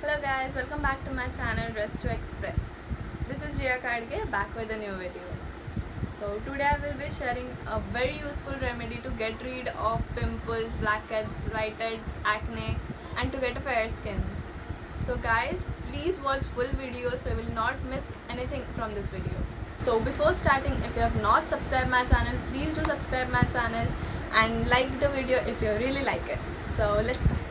Hello guys, welcome back to my channel Rest to Express. This is Riya Kadge back with a new video. So today I will be sharing a very useful remedy to get rid of pimples, blackheads, whiteheads, acne and to get a fair skin. So guys, please watch full video so you will not miss anything from this video. So before starting, if you have not subscribed my channel, please do subscribe my channel and like the video if you really like it. So let's start.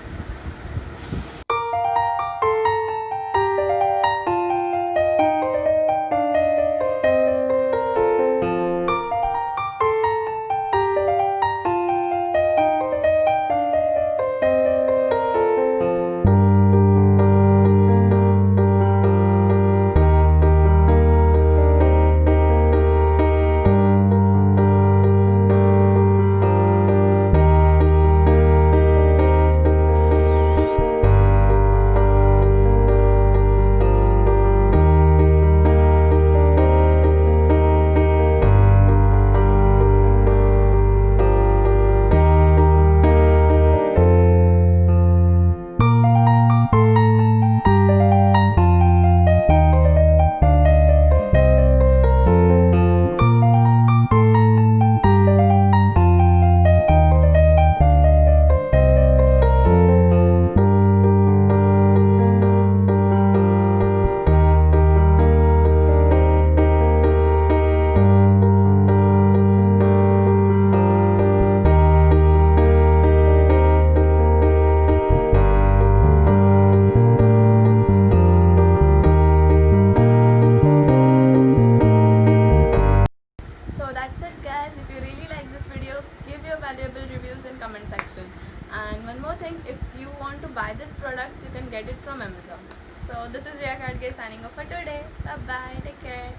So that's it guys. If you really like this video, give your valuable reviews in comment section. And one more thing, if you want to buy this products, you can get it from Amazon. So this is Riya Kadge signing off for today. Bye bye, take care.